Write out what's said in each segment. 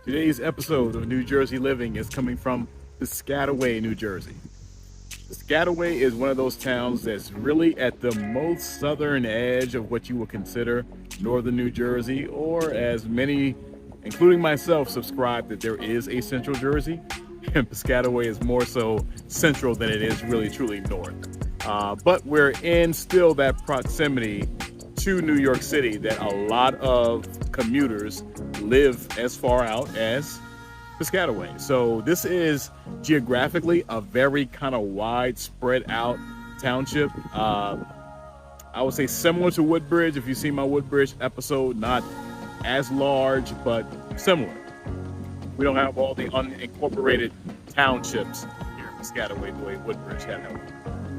Today's episode of New Jersey Living is coming from Piscataway, New Jersey. Piscataway is one of those towns that's really at the most southern edge of what you would consider northern New Jersey, or as many, including myself, subscribe that there is a central Jersey, and Piscataway is more so central than it is really truly north. But we're in still that proximity to New York City that a lot of commuters live as far out as Piscataway. So this is geographically a very kind of wide spread out township. I would say similar to Woodbridge. If you see my Woodbridge episode, not as large, but similar. We don't have all the unincorporated townships here in Piscataway the way Woodbridge had them.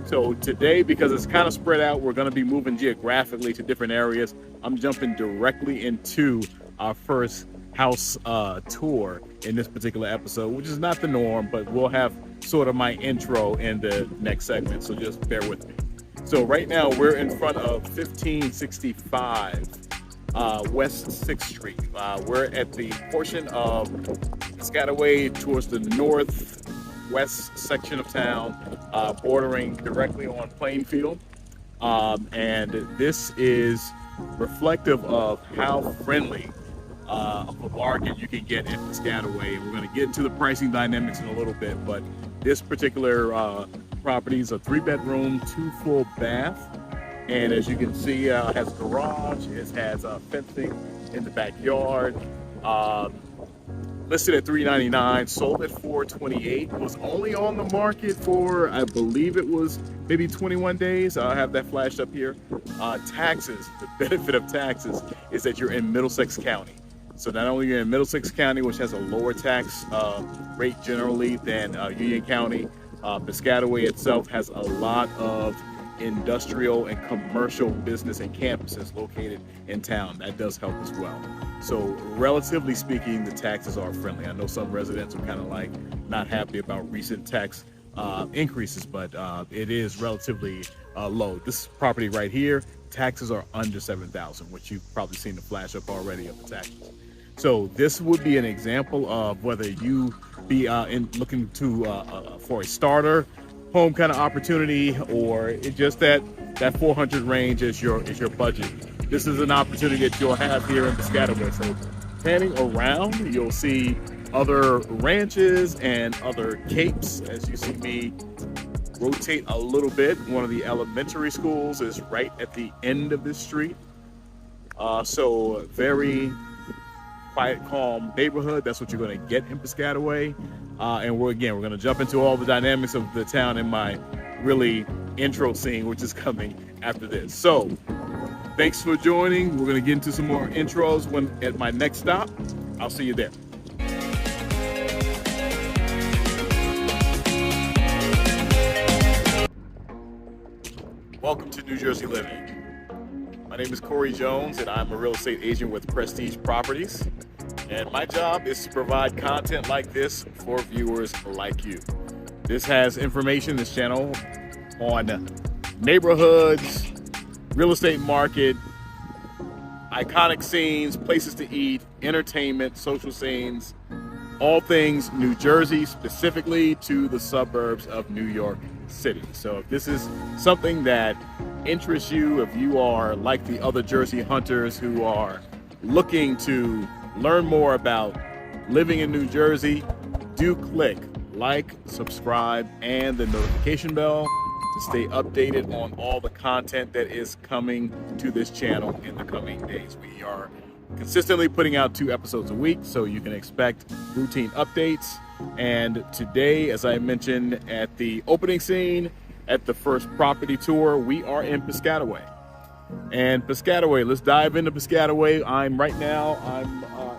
So today, because it's kind of spread out, we're going to be moving geographically to different areas. I'm jumping directly into our first house tour in this particular episode, which is not the norm, but we'll have sort of my intro in the next segment, so just bear with me. So right now we're in front of 1565 West 6th Street. We're at the portion of Piscataway towards the northwest section of town, bordering directly on Plainfield. And this is reflective of how friendly of a bargain you can get in Piscataway. We're going to get into the pricing dynamics in a little bit, but this particular property is a 3-bedroom, 2 full bath. And as you can see, it has a garage, it has fencing in the backyard. Listed at $399, sold at $428. Was only on the market for, I believe it was maybe 21 days. I have that flashed up here. Taxes, the benefit of taxes is that you're in Middlesex County. So not only you're in Middlesex County, which has a lower tax rate generally than Union County, Piscataway itself has a lot of industrial and commercial business and campuses located in town. That does help as well. So relatively speaking, the taxes are friendly. I know some residents are kind of like not happy about recent tax increases, but it is relatively low. This property right here, taxes are under $7,000, which you've probably seen the flash up already of the taxes. So this would be an example of whether you be looking to for a starter home kind of opportunity, or it's just that 400 range is your budget. This is an opportunity that you'll have here in Piscataway. So panning around, you'll see other ranches and other capes. As you see me rotate a little bit, one of the elementary schools is right at the end of this street. So very quiet, calm neighborhood. That's what you're going to get in Piscataway. And we're going to jump into all the dynamics of the town in my really intro scene, which is coming after this. So thanks for joining. We're going to get into some more intros at my next stop. I'll see you there. Welcome to New Jersey Living. My name is Corey Jones, and I'm a real estate agent with Prestige Properties. And my job is to provide content like this for viewers like you. This has information, this channel, on neighborhoods, real estate market, iconic scenes, places to eat, entertainment, social scenes, all things New Jersey, specifically to the suburbs of New York City. So if this is something that interests you, if you are like the other Jersey hunters who are looking to learn more about living in New Jersey, do click like, subscribe, and the notification bell to stay updated on all the content that is coming to this channel in the coming days. We are consistently putting out 2 episodes a week, so you can expect routine updates. And today, as I mentioned at the opening scene, at the first property tour, we are in Piscataway. And Piscataway, let's dive into Piscataway. I'm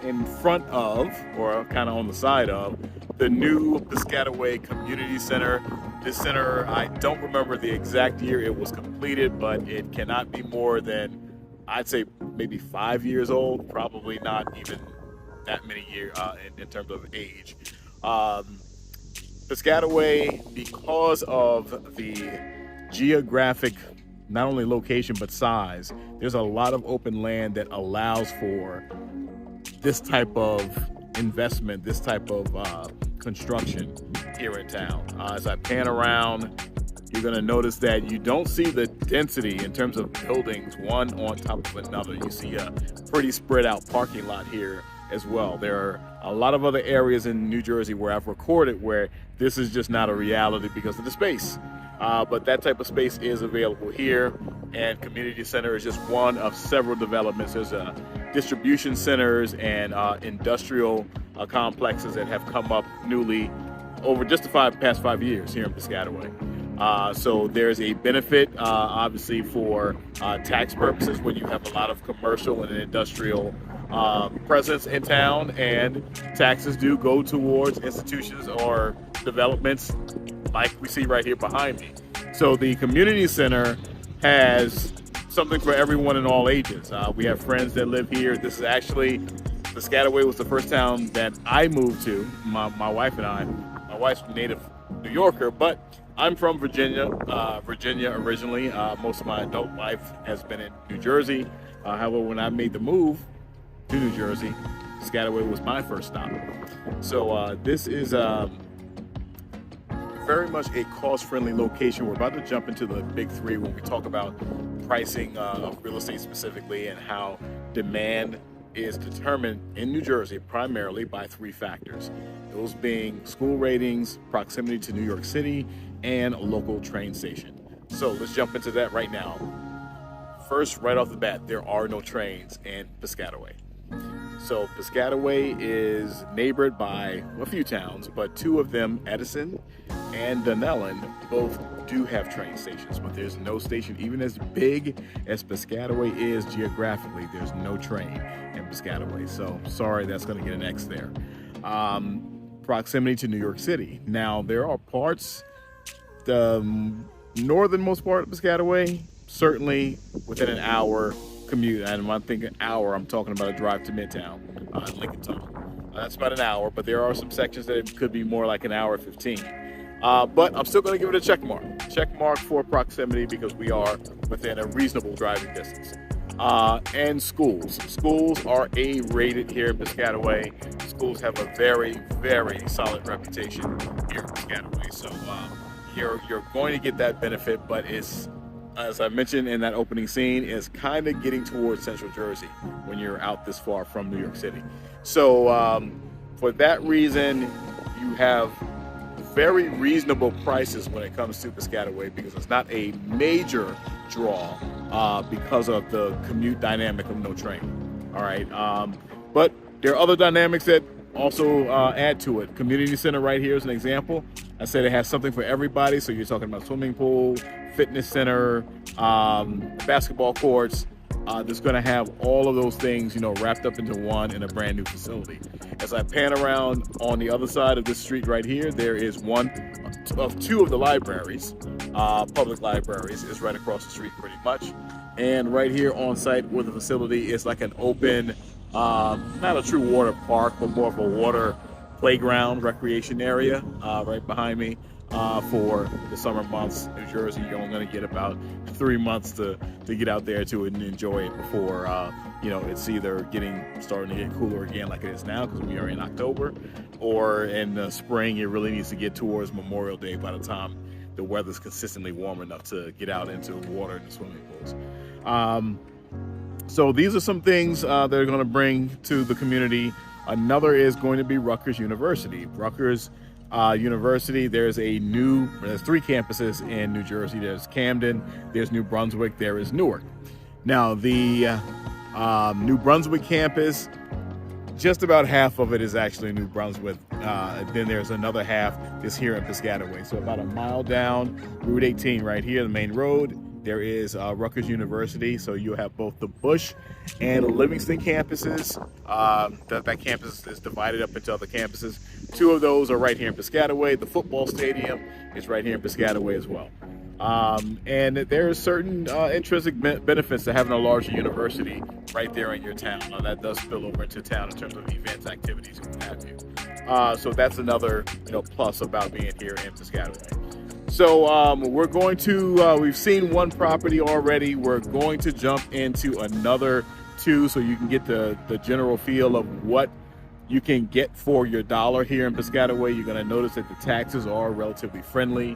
in front of, or kind of on the side of, the new Piscataway Community Center. This center, I don't remember the exact year it was completed, but it cannot be more than, I'd say, maybe 5 years old. Probably not even that many years in terms of age. Piscataway, because of the geographic, not only location, but size, there's a lot of open land that allows for this type of investment, this type of construction here in town. As I pan around, you're going to notice that you don't see the density in terms of buildings one on top of another. You see a pretty spread out parking lot here as well. There are a lot of other areas in New Jersey where I've recorded where this is just not a reality because of the space. But that type of space is available here, and community center is just one of several developments. There's distribution centers and industrial complexes that have come up newly over just the past 5 years here in Piscataway. So there's a benefit, obviously, for tax purposes when you have a lot of commercial and industrial presence in town, and taxes do go towards institutions or developments like we see right here behind me. So the community center has something for everyone in all ages. We have friends that live here. This is actually, Piscataway was the first town that I moved to, my wife and I. My wife's a native New Yorker, but I'm from Virginia originally. Most of my adult life has been in New Jersey. However, when I made the move to New Jersey, Piscataway was my first stop. So this is very much a cost-friendly location. We're about to jump into the big three when we talk about pricing of real estate specifically, and how demand is determined in New Jersey primarily by three factors. Those being school ratings, proximity to New York City, and a local train station. So let's jump into that right now. First, right off the bat, there are no trains in Piscataway. So Piscataway is neighbored by a few towns, but two of them, Edison and Dunellen, both do have train stations, but there's no station. Even as big as Piscataway is geographically, there's no train in Piscataway. So sorry, that's going to get an X there. Proximity to New York City. Now, there are parts, the northernmost part of Piscataway, certainly within an hour commute. And when I think an hour, I'm talking about a drive to Midtown, Lincoln Tunnel. That's about an hour, but there are some sections that it could be more like an hour 15. But I'm still going to give it a check mark. Check mark for proximity because we are within a reasonable driving distance. And schools. Schools are A-rated here in Piscataway. Schools have a very, very solid reputation here in Piscataway. So you're going to get that benefit, but it's, as I mentioned in that opening scene, is kind of getting towards Central Jersey when you're out this far from New York City. So for that reason, you have very reasonable prices when it comes to Piscataway because it's not a major draw because of the commute dynamic of no train. All right, but there are other dynamics that also add to it. Community center right here is an example. I said it has something for everybody. So you're talking about swimming pool, fitness center, basketball courts. That's going to have all of those things, wrapped up into one in a brand new facility. As I pan around on the other side of this street right here, there is one of two of the libraries, public libraries, is right across the street pretty much. And right here on site where the facility is like an open, not a true water park, but more of a water playground recreation area right behind me. For the summer months, New Jersey, you're only going to get about 3 months to get out there to enjoy it before, it's either starting to get cooler again like it is now because we are in October, or in the spring, it really needs to get towards Memorial Day by the time the weather's consistently warm enough to get out into the water and the swimming pools. So these are some things that are going to bring to the community. Another is going to be Rutgers University. Rutgers University, there's three campuses in New Jersey. There's Camden, there's New Brunswick, there is Newark. Now, the New Brunswick campus, just about half of it is actually New Brunswick. Then there's another half that's here in Piscataway. So about a mile down Route 18 right here, the main road, there is Rutgers University. So you'll have both the Bush and Livingston campuses. That campus is divided up into other campuses. Two of those are right here in Piscataway. The football stadium is right here in Piscataway as well. And there are certain intrinsic benefits to having a larger university right there in your town. Now, that does spill over into town in terms of events, activities, and what have you. So that's another plus about being here in Piscataway. So we're going to, we've seen one property already. We're going to jump into another two so you can get the general feel of what you can get for your dollar here in Piscataway. You're going to notice that the taxes are relatively friendly.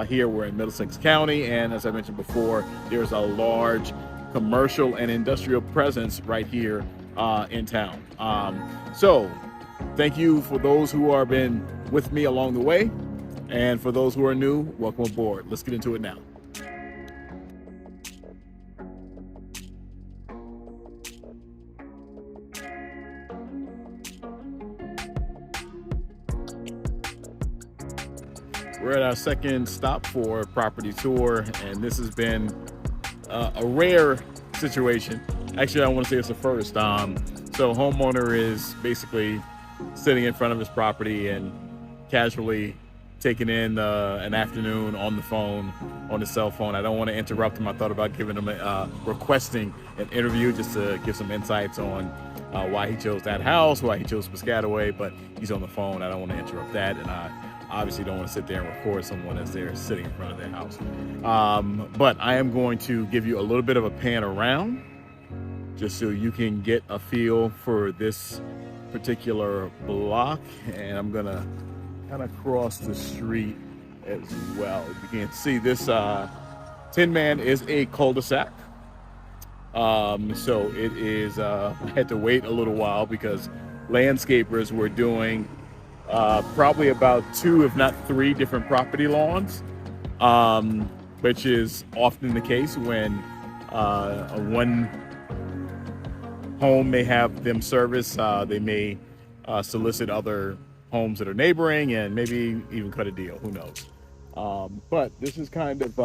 Here we're in Middlesex County, and as I mentioned before, there's a large commercial and industrial presence right here in town. So thank you for those who have been with me along the way, and for those who are new, welcome aboard. Let's get into it now. We're at our second stop for property tour, and this has been a rare situation. Actually, I want to say it's the first. So homeowner is basically sitting in front of his property and casually taking in an afternoon on the phone, on his cell phone. I don't want to interrupt him. I thought about giving him requesting an interview just to give some insights on why he chose that house, why he chose Piscataway, but he's on the phone. I don't want to interrupt that, and I obviously don't want to sit there and record someone as they're sitting in front of their house. But I am going to give you a little bit of a pan around just so you can get a feel for this particular block. And I'm gonna kind of cross the street as well. You can see this Tin Man is a cul-de-sac. So it is, I had to wait a little while because landscapers were doing probably about 2, if not 3 different property lawns, which is often the case when one home may have them service. They may solicit other homes that are neighboring and maybe even cut a deal, who knows. But this is kind of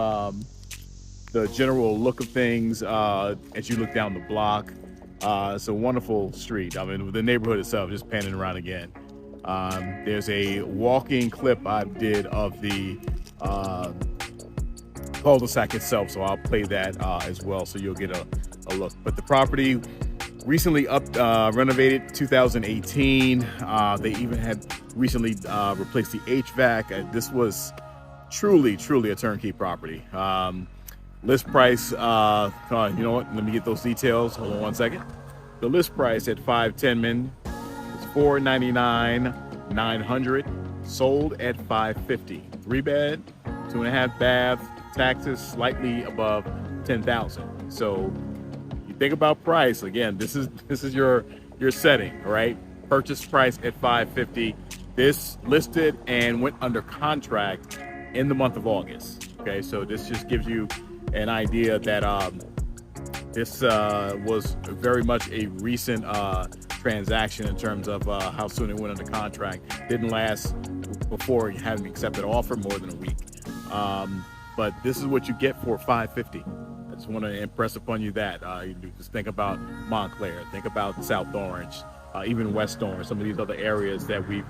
the general look of things as you look down the block. It's a wonderful street. I mean, the neighborhood itself, just panning around again. There's a walking clip I did of the cul-de-sac itself, so I'll play that as well, so you'll get a look. But the property recently renovated 2018. They even had recently replaced the HVAC. This was truly a turnkey property. List price, you know what? Let me get those details. Hold on one second. The list price at 510 is $499,900. Sold at $550. 3-bed, 2.5 bath. Taxes slightly above $10,000. So you think about price again. This is your setting, all right? Purchase price at $550. This listed and went under contract in the month of August. Okay, so this just gives you an idea that this was very much a recent transaction in terms of how soon it went under contract. Didn't last before having accepted offer more than a week. But this is what you get for $550. I just want to impress upon you that you just think about Montclair, think about South Orange, even West Orange, some of these other areas that we've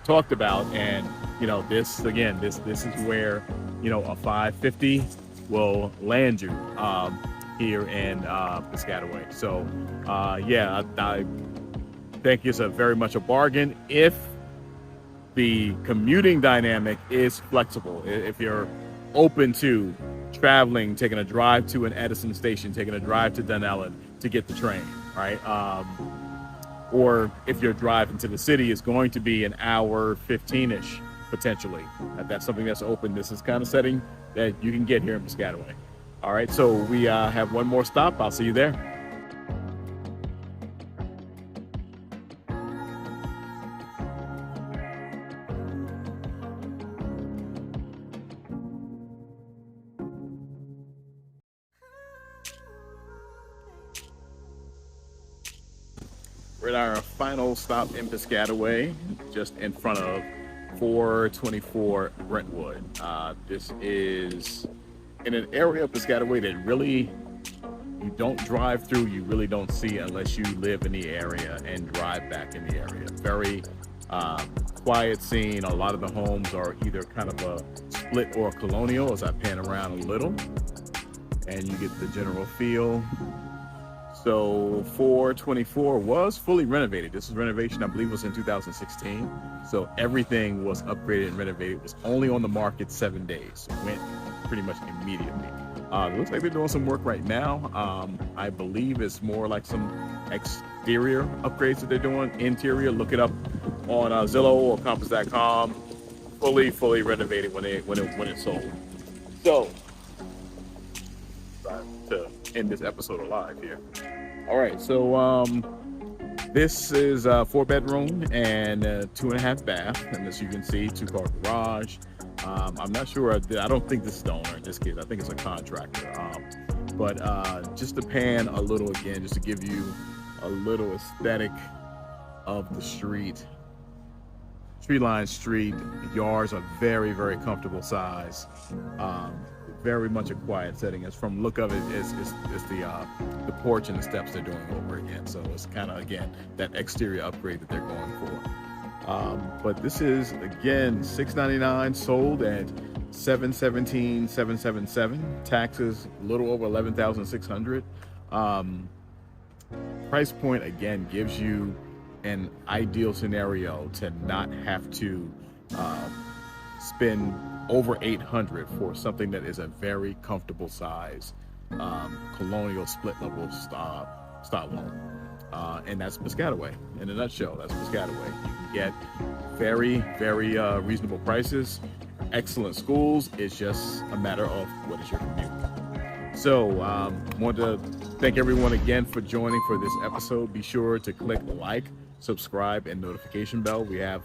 talked about. And you know, this again, this is where, you know, a $550 will land you here in Piscataway. So yeah, I think it's very much a bargain if the commuting dynamic is flexible. If you're open to traveling, taking a drive to an Edison station, taking a drive to Dunellen to get the train, right? Or if your drive into the city is going to be an hour 15-ish potentially, if that's something that's open, this is kind of setting that you can get here in Piscataway. All right, so we have one more stop. I'll see you there. We're at our final stop in Piscataway, just in front of 424 Brentwood. This is in an area of Piscataway that really you don't drive through, you really don't see unless you live in the area and drive back in the area. Very quiet scene. A lot of the homes are either kind of a split or colonial, as I pan around a little, and you get the general feel. So 424 was fully renovated. This is renovation, I believe, was in 2016. So everything was upgraded and renovated. It was only on the market 7 days. It went pretty much immediately. It looks like they're doing some work right now. I believe it's more like some exterior upgrades that they're doing. Interior, look it up on Zillow or Compass.com. Fully renovated when it's sold. So, to end this episode alive here. All right, so this is a 4-bedroom and 2.5 bath, and as you can see, 2-car garage. I'm not sure. I don't think this is the owner in this case. I think it's a contractor. But just to pan a little again, just to give you a little aesthetic of the street. Tree line street. Yards are very comfortable size. Very much a quiet setting. As from look of it, it's the porch and the steps they're doing over again. So it's kind of again that exterior upgrade that they're going for. But this is again $699, sold at $717,777. Taxes a little over $11,600. Price point again gives you an ideal scenario to not have to spend over $800 for something that is a very comfortable size colonial split level style home. And that's Piscataway in a nutshell. That's Piscataway. You can get very reasonable prices, excellent schools. It's just a matter of what is your commute. So want to thank everyone again for joining for this episode. Be sure to click like, subscribe, and notification bell. We have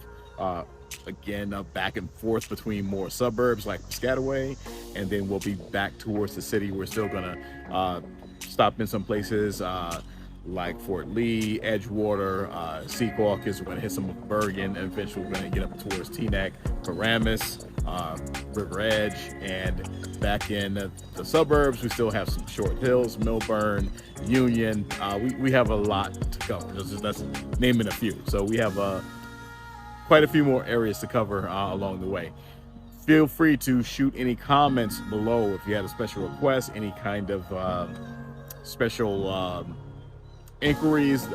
again back and forth between more suburbs like Piscataway, and then we'll be back towards the city. We're still gonna stop in some places like Fort Lee, Edgewater, Secaucus. We're gonna hit some of Bergen, and eventually we're gonna get up towards Teaneck, Paramus, River Edge, and back in the suburbs we still have some Short Hills, Millburn, Union. We have a lot to cover. That's naming a few. So we have quite a few more areas to cover along the way. Feel free to shoot any comments below if you had a special request, any kind of special inquiries.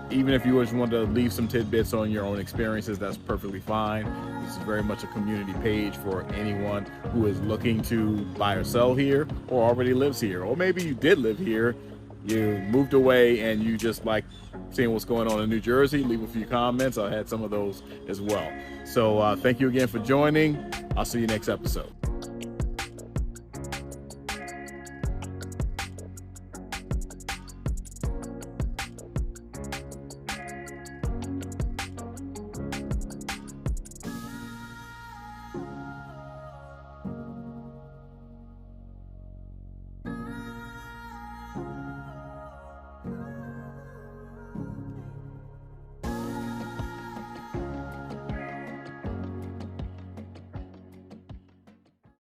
Even if you just want to leave some tidbits on your own experiences, that's perfectly fine. This is very much a community page for anyone who is looking to buy or sell here, or already lives here, or maybe you did live here, you moved away and you just like seeing what's going on in New Jersey. Leave a few comments. I had some of those as well. So thank you again for joining. I'll see you next episode.